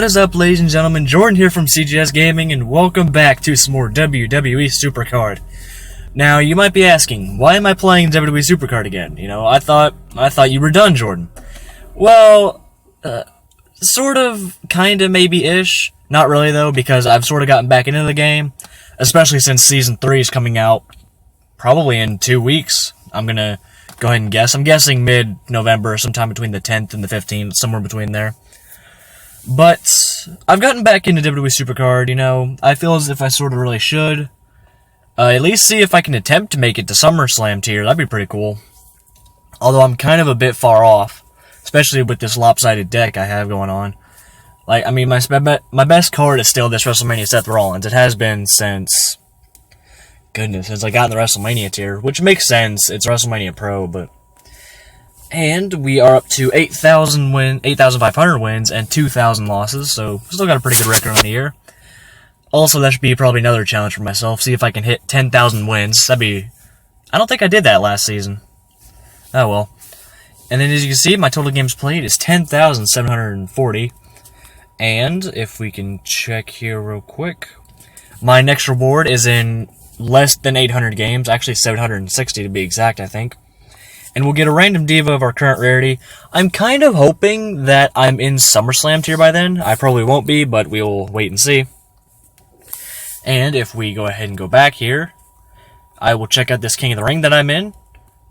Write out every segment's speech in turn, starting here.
is up, ladies and gentlemen? Jordan here from CGS Gaming, and welcome back to some more WWE Supercard. Now, you might be asking, why am I playing WWE Supercard again? You know, I thought you were done, Jordan. Well, sort of, kinda, maybe-ish. Not really, though, because I've sort of gotten back into the game, especially since Season 3 is coming out probably in 2 weeks. I'm gonna go ahead and guess. I'm guessing mid-November, sometime between the 10th and the 15th, somewhere between there. But I've gotten back into WWE Supercard, you know. I feel as if I sort of really should. At least see if I can attempt to make it to SummerSlam tier. That'd be pretty cool. Although I'm kind of a bit far off, especially with this lopsided deck I have going on. Like, I mean, my best card is still this WrestleMania Seth Rollins. It has been since, goodness, since I got in the WrestleMania tier, which makes sense. It's WrestleMania Pro, but... And we are up to 8,500 wins and 2,000 losses, so still got a pretty good record on the year. Also, that should be probably another challenge for myself, see if I can hit 10,000 wins. That'd be... I don't think I did that last season. Oh well. And then as you can see, my total games played is 10,740. And, if we can check here real quick, my next reward is in less than 800 games, actually 760 to be exact, I think. And we'll get a random diva of our current rarity. I'm kind of hoping that I'm in SummerSlam tier by then. I probably won't be, but we will wait and see. And if we go ahead and go back here, I will check out this King of the Ring that I'm in.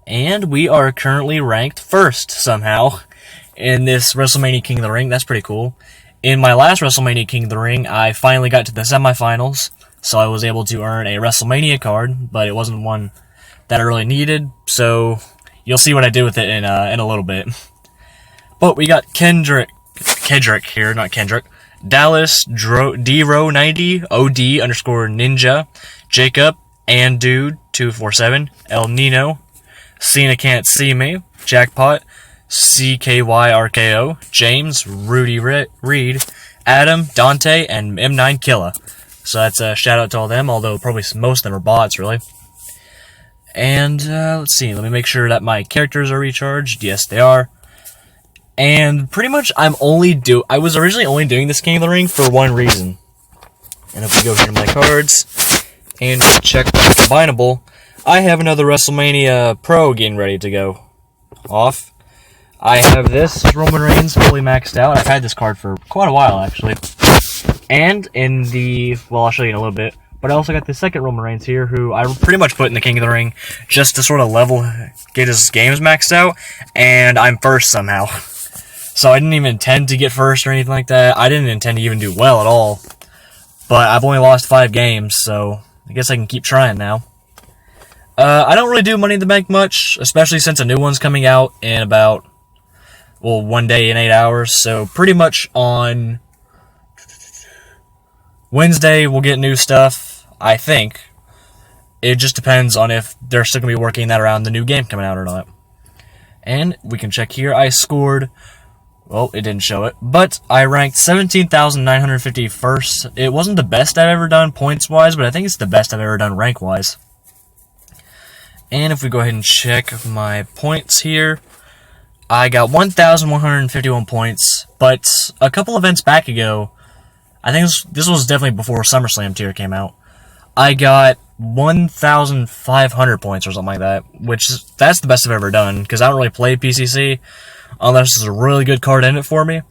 And we are currently ranked first, somehow, in this WrestleMania King of the Ring. That's pretty cool. In my last WrestleMania King of the Ring, I finally got to the semifinals, so I was able to earn a WrestleMania card, but it wasn't one that I really needed, so... You'll see what I did with it in a little bit. But we got Kendrick here, not Kendrick. Dallas, D-Row90, OD underscore Ninja, Jacob, and Dude 247, El Nino, Cena Can't See Me, Jackpot, CKYRKO, James, Rudy Reed, Adam, Dante, and M9 Killa. So that's a shout out to all them, although probably most of them are bots, really. And, let's see, let me make sure that my characters are recharged. Yes, they are. And pretty much I was originally only doing this King of the Ring for one reason. And if we go here to my cards, and check my combinable, I have another WrestleMania Pro getting ready to go off. I have this Roman Reigns fully maxed out. I've had this card for quite a while, actually. And in the, well, I'll show you in a little bit. But I also got the second Roman Reigns here, who I pretty much put in the King of the Ring just to sort of get his games maxed out, and I'm first somehow. So I didn't even intend to get first or anything like that. I didn't intend to even do well at all. But I've only lost 5 games, so I guess I can keep trying now. I don't really do Money in the Bank much, especially since a new one's coming out in about, well, 1 day and 8 hours. So pretty much on Wednesday we'll get new stuff. I think. It just depends on if they're still going to be working that around the new game coming out or not. And we can check here. I scored... Well, it didn't show it. But I ranked 17,950 first. It wasn't the best I've ever done points-wise, but I think it's the best I've ever done rank-wise. And if we go ahead and check my points here, I got 1,151 points. But a couple events back ago, I think this was definitely before SummerSlam tier came out, I got 1,500 points or something like that, that's the best I've ever done, because I don't really play PCC, unless there's a really good card in it for me.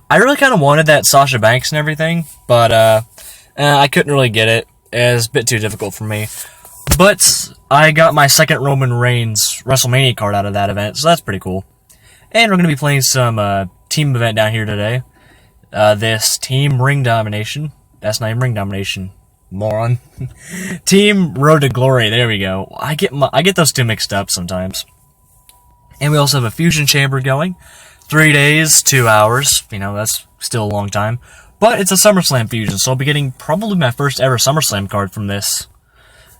I really kind of wanted that Sasha Banks and everything, but I couldn't really get it. It was a bit too difficult for me. But I got my second Roman Reigns WrestleMania card out of that event, so that's pretty cool. And we're going to be playing some team event down here today. This Team Ring Domination. That's not even Ring Domination. Moron. Team Road to Glory. There we go. I get those two mixed up sometimes. And we also have a Fusion Chamber going. 3 days, 2 hours. You know, that's still a long time. But it's a SummerSlam Fusion, so I'll be getting probably my first ever SummerSlam card from this.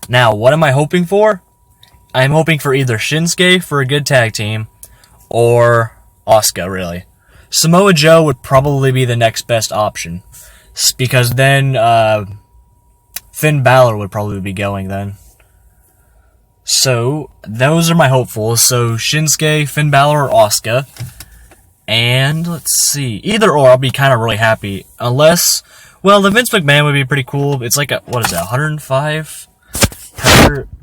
Now, what am I hoping for? I'm hoping for either Shinsuke for a good tag team, or Asuka, really. Samoa Joe would probably be the next best option, because then Finn Balor would probably be going then. So, those are my hopefuls. So, Shinsuke, Finn Balor, or Asuka. And let's see, either or, I'll be kind of really happy. Unless, well, the Vince McMahon would be pretty cool. It's like what is it, 105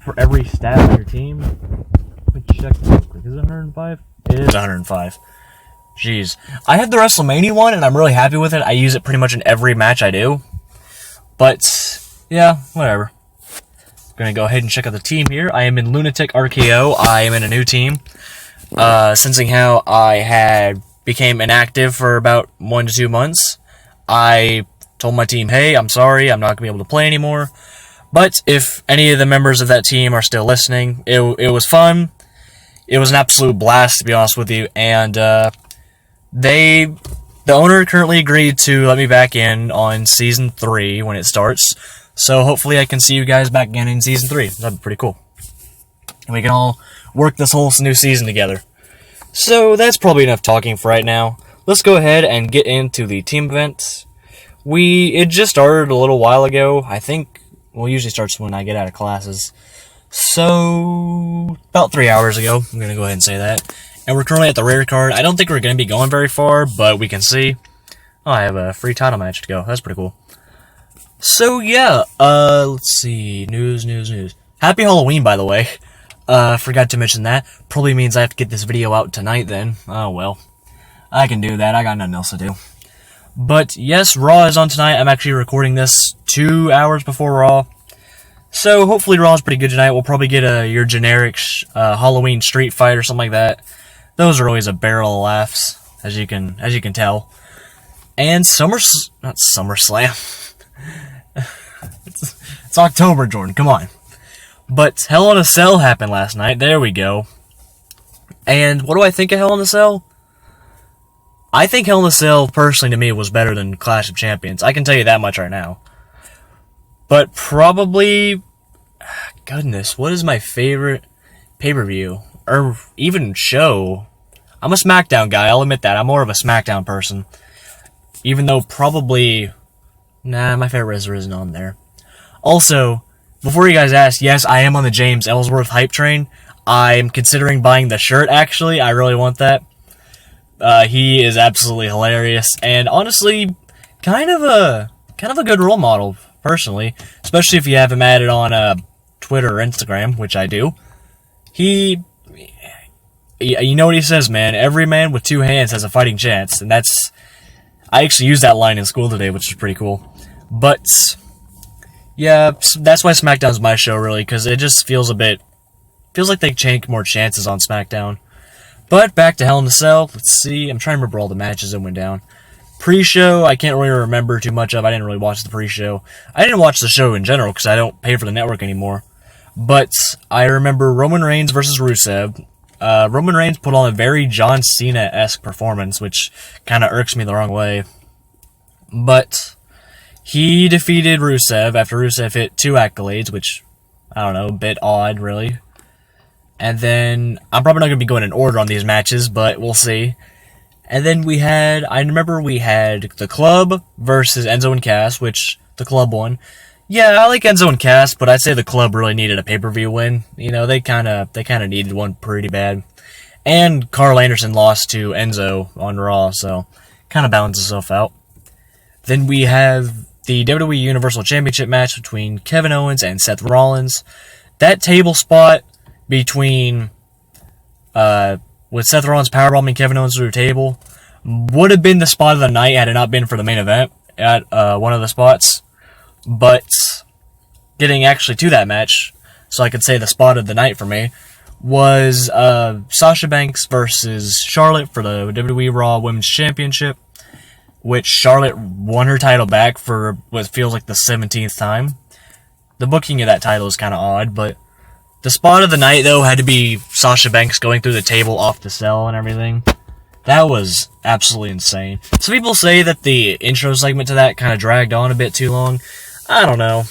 for every stat on your team? Let me check real quick. Is it 105? It is 105. Jeez. I have the WrestleMania one, and I'm really happy with it. I use it pretty much in every match I do. But, yeah, whatever. Gonna go ahead and check out the team here. I am in Lunatic RKO. I am in a new team. Sensing how I became inactive for about 1 to 2 months, I told my team, hey, I'm sorry, I'm not going to be able to play anymore. But if any of the members of that team are still listening, it was fun. It was an absolute blast, to be honest with you. And the owner currently agreed to let me back in on Season 3 when it starts. So hopefully I can see you guys back again in Season 3. That'd be pretty cool. And we can all work this whole new season together. So that's probably enough talking for right now. Let's go ahead and get into the team event. It just started a little while ago. I think, well, it usually starts when I get out of classes. So, about 3 hours ago. I'm going to go ahead and say that. And we're currently at the rare card. I don't think we're going to be going very far, but we can see. Oh, I have a free title match to go. That's pretty cool. So, yeah. Let's see. News. Happy Halloween, by the way. Forgot to mention that. Probably means I have to get this video out tonight then. Oh, well. I can do that. I got nothing else to do. But, yes, Raw is on tonight. I'm actually recording this 2 hours before Raw. So, hopefully Raw is pretty good tonight. We'll probably get your generic Halloween street fight or something like that. Those are always a barrel of laughs, as you can tell. And not SummerSlam. It's October, Jordan. Come on. But Hell in a Cell happened last night. There we go. And what do I think of Hell in a Cell? I think Hell in a Cell, personally, to me, was better than Clash of Champions. I can tell you that much right now. But probably... Goodness, what is my favorite pay-per-view? Or even show? I'm a SmackDown guy, I'll admit that. I'm more of a SmackDown person. Even though probably... Nah, my favorite wrestler isn't on there. Also... Before you guys ask, yes, I am on the James Ellsworth hype train. I'm considering buying the shirt, actually. I really want that. He is absolutely hilarious. And honestly, kind of a good role model, personally. Especially if you have him added on Twitter or Instagram, which I do. You know what he says, man. Every man with 2 hands has a fighting chance. And I actually used that line in school today, which is pretty cool. But... yeah, that's why SmackDown's my show, really, because it just feels like they take more chances on SmackDown. But back to Hell in a Cell. Let's see. I'm trying to remember all the matches that went down. Pre-show, I can't really remember too much of. I didn't really watch the pre-show. I didn't watch the show in general because I don't pay for the network anymore. But I remember Roman Reigns versus Rusev. Roman Reigns put on a very John Cena-esque performance, which kind of irks me the wrong way. But... he defeated Rusev after Rusev hit 2 accolades, which, I don't know, a bit odd, really. And then, I'm probably not going to be going in order on these matches, but we'll see. And then I remember we had the Club versus Enzo and Cass, which the Club won. Yeah, I like Enzo and Cass, but I'd say the Club really needed a pay-per-view win. You know, they kind of needed one pretty bad. And Carl Anderson lost to Enzo on Raw, so kind of balances itself out. Then we have the WWE Universal Championship match between Kevin Owens and Seth Rollins. That table spot between, with Seth Rollins powerbombing Kevin Owens through a table, would have been the spot of the night had it not been for the main event at one of the spots. But getting actually to that match, so I could say the spot of the night for me, was Sasha Banks versus Charlotte for the WWE Raw Women's Championship, which Charlotte won her title back for what feels like the 17th time. The booking of that title is kind of odd, but the spot of the night, though, had to be Sasha Banks going through the table off the cell and everything. That was absolutely insane. Some people say that the intro segment to that kind of dragged on a bit too long. I don't know.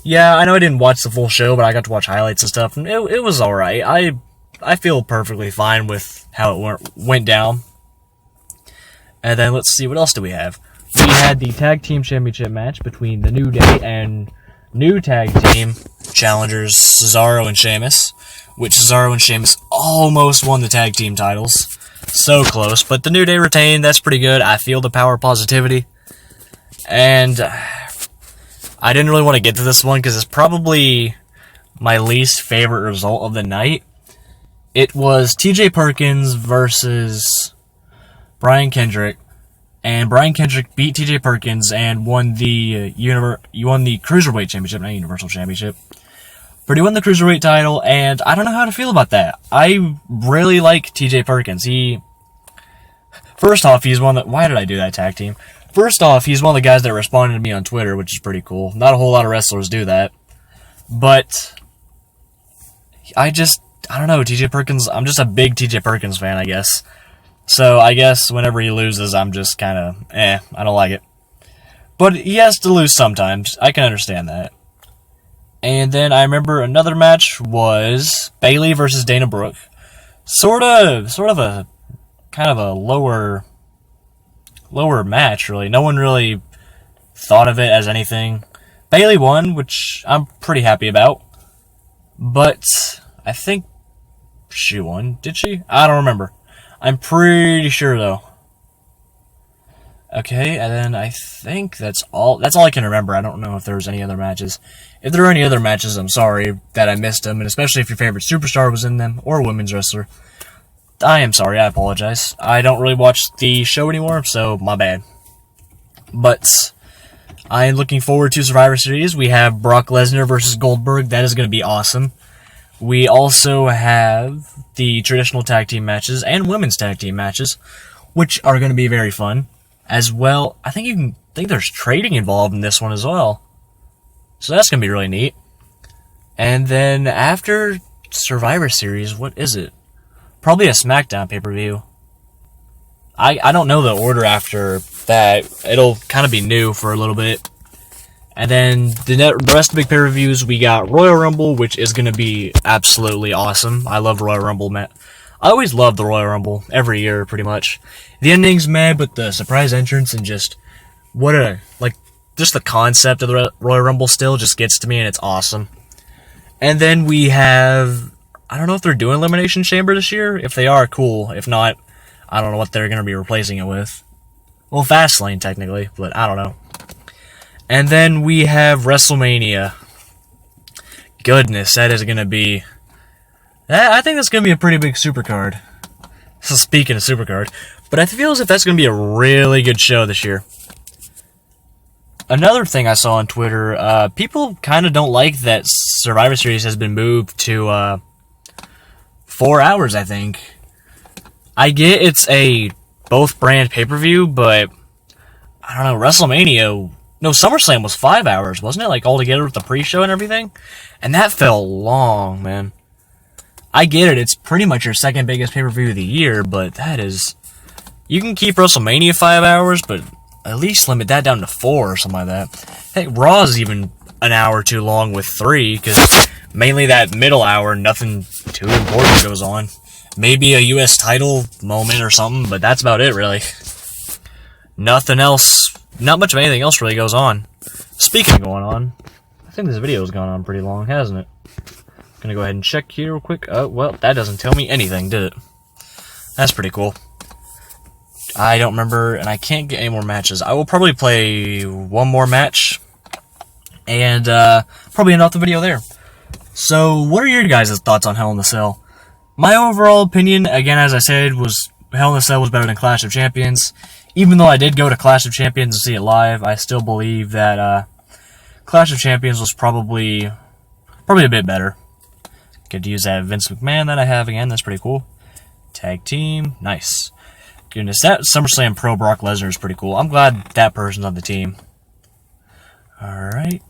Yeah, I know I didn't watch the full show, but I got to watch highlights and stuff, and it was alright. I feel perfectly fine with how it went down. And then let's see, what else do we have? We had the Tag Team Championship match between the New Day and new tag team challengers Cesaro and Sheamus, which Cesaro and Sheamus almost won the tag team titles. So close. But the New Day retained. That's pretty good. I feel the power of positivity. And I didn't really want to get to this one because it's probably my least favorite result of the night. It was TJ Perkins versus Brian Kendrick. And Brian Kendrick beat TJ Perkins and won the Cruiserweight Championship, not Universal Championship. But he won the Cruiserweight title, and I don't know how to feel about that. I really like TJ Perkins. First off, he's one that... Why did I do that tag team? First off, he's one of the guys that responded to me on Twitter, which is pretty cool. Not a whole lot of wrestlers do that. But I don't know, TJ Perkins... I'm just a big TJ Perkins fan, I guess. So I guess whenever he loses, I'm just kind of, I don't like it. But he has to lose sometimes. I can understand that. And then I remember another match was Bayley versus Dana Brooke. Sort of a kind of a lower match, really. No one really thought of it as anything. Bayley won, which I'm pretty happy about. But I think she won. Did she? I don't remember. I'm pretty sure, though. Okay, and then I think that's all. That's all I can remember. I don't know if there was any other matches. If there are any other matches, I'm sorry that I missed them, and especially if your favorite superstar was in them, or a women's wrestler. I am sorry, I apologize. I don't really watch the show anymore, so my bad. But I am looking forward to Survivor Series. We have Brock Lesnar versus Goldberg. That is going to be awesome. We also have the traditional tag team matches and women's tag team matches, which are going to be very fun. As well, I think there's trading involved in this one as well. So that's going to be really neat. And then after Survivor Series, what is it? Probably a SmackDown pay-per-view. I don't know the order after that. It'll kind of be new for a little bit. And then the rest of the big pay-per-views, we got Royal Rumble, which is going to be absolutely awesome. I love Royal Rumble, man. I always love the Royal Rumble, every year, pretty much. The ending's mad, but the surprise entrance and just just the concept of the Royal Rumble still just gets to me, and it's awesome. And then we have, I don't know if they're doing Elimination Chamber this year. If they are, cool. If not, I don't know what they're going to be replacing it with. Well, Fastlane, technically, but I don't know. And then we have WrestleMania. Goodness, that is going to be... I think that's going to be a pretty big Supercard. So speaking of Supercard. But I feel as if that's going to be a really good show this year. Another thing I saw on Twitter, people kind of don't like that Survivor Series has been moved to 4 hours, I think. I get it's a both brand pay-per-view, but I don't know, WrestleMania... No, SummerSlam was 5 hours, wasn't it? Like, all together with the pre-show and everything? And that felt long, man. I get it, it's pretty much your second biggest pay-per-view of the year, but that is... You can keep WrestleMania 5 hours, but at least limit that down to 4 or something like that. Hey, Raw is even an hour too long with 3, because mainly that middle hour, nothing too important goes on. Maybe a U.S. title moment or something, but that's about it, really. Nothing else... Not much of anything else really goes on. Speaking of going on, I think this video has gone on pretty long, hasn't it? Gonna go ahead and check here real quick. Oh, well, that doesn't tell me anything, did it? That's pretty cool. I don't remember, and I can't get any more matches. I will probably play one more match, and probably end off the video there. So, what are your guys' thoughts on Hell in a Cell? My overall opinion, again, as I said, was Hell in a Cell was better than Clash of Champions. Even though I did go to Clash of Champions to see it live, I still believe that Clash of Champions was probably a bit better. Could use that Vince McMahon that I have again. That's pretty cool. Tag team, nice. Goodness, that SummerSlam Pro Brock Lesnar is pretty cool. I'm glad that person's on the team. All right,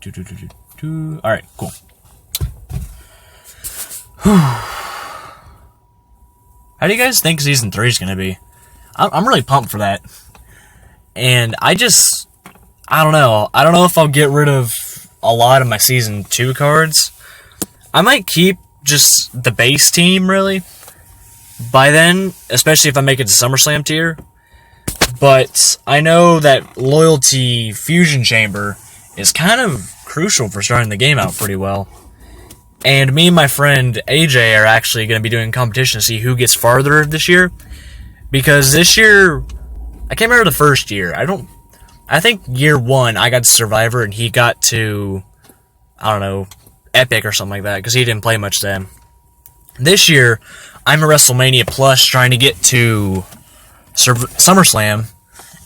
all right, cool. How do you guys think Season 3 is going to be? I'm really pumped for that. And I don't know. I don't know if I'll get rid of a lot of my Season 2 cards. I might keep just the base team, really. By then, especially if I make it to SummerSlam tier. But I know that Loyalty Fusion Chamber is kind of crucial for starting the game out pretty well. And me and my friend AJ are actually going to be doing a competition to see who gets farther this year. Because this year, I can't remember the first year. I think year 1 I got to Survivor and he got to, I don't know, Epic or something like that, because he didn't play much then. This year, I'm a WrestleMania Plus trying to get to SummerSlam,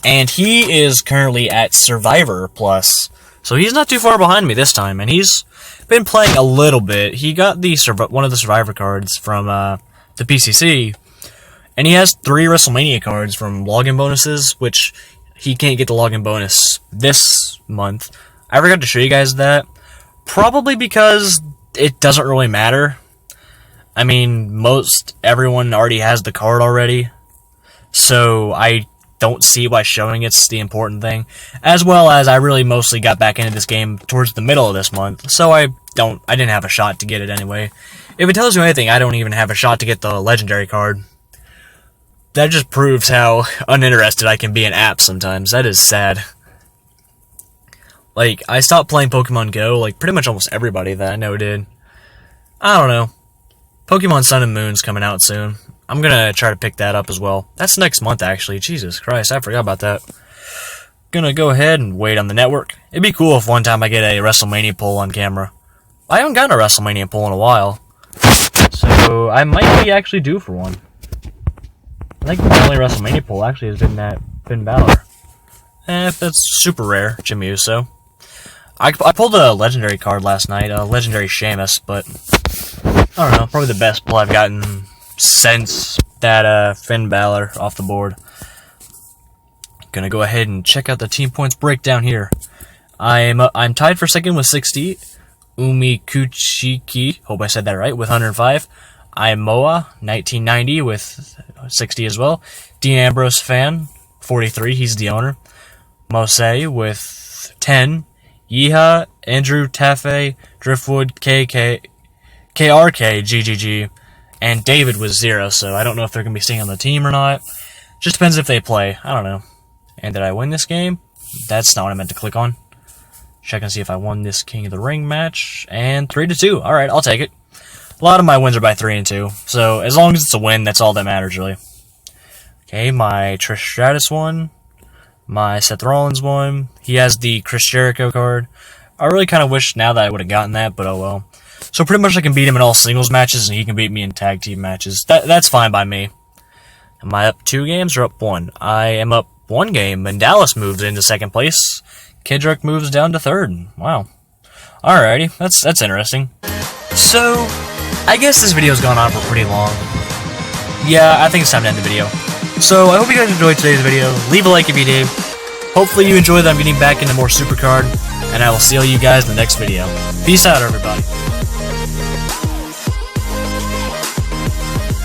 and he is currently at Survivor Plus, so he's not too far behind me this time, and he's been playing a little bit. He got one of the Survivor cards from the PCC, and he has 3 WrestleMania cards from login bonuses, which he can't get the login bonus this month. I forgot to show you guys that, probably because it doesn't really matter. I mean, everyone already has the card already, so I don't see why showing it's the important thing. As well as I really mostly got back into this game towards the middle of this month, so I didn't have a shot to get it anyway. If it tells you anything, I don't even have a shot to get the legendary card. That just proves how uninterested I can be in apps sometimes. That is sad. Like, I stopped playing Pokemon Go, like pretty much almost everybody that I know did. I don't know. Pokemon Sun and Moon's coming out soon. I'm gonna try to pick that up as well. That's next month, actually. Jesus Christ, I forgot about that. Gonna go ahead and wait on the network. It'd be cool if one time I get a WrestleMania poll on camera. I haven't gotten a WrestleMania poll in a while, so I might be actually due for one. I think the only WrestleMania poll actually has been that Finn Balor. That's super rare, Jimmy Uso. I pulled a legendary card last night, a legendary Sheamus, but I don't know, probably the best pull I've gotten since that Finn Balor off the board. Gonna go ahead and check out the team points breakdown here. I'm tied for second with 60. Umi Kuchiki, hope I said that right, with 105. Moa 1990 with 60 as well. Dean Ambrose fan 43, he's the owner. Mose with 10. Yeeha, Andrew Tafe, Driftwood, KRK, GGG, and David was 0, so I don't know if they're going to be staying on the team or not. Just depends if they play. I don't know. And did I win this game? That's not what I meant to click on. Check and see if I won this King of the Ring match. And 3-2. Alright, I'll take it. A lot of my wins are by 3 and 2, so as long as it's a win, that's all that matters, really. Okay, my Trish Stratus one. My Seth Rollins one. He has the Chris Jericho card. I really kind of wish now that I would have gotten that, but oh well. So pretty much I can beat him in all singles matches, and he can beat me in tag team matches. That's fine by me. Am I up 2 games or up 1? I am up 1 game, and Dallas moves into second place. Kidrick moves down to 3rd. Wow. Alrighty, that's interesting. So, I guess this video's gone on for pretty long. Yeah, I think it's time to end the video. So, I hope you guys enjoyed today's video. Leave a like if you did. Hopefully you enjoy that I'm getting back into more Supercard. And I will see all you guys in the next video. Peace out, everybody.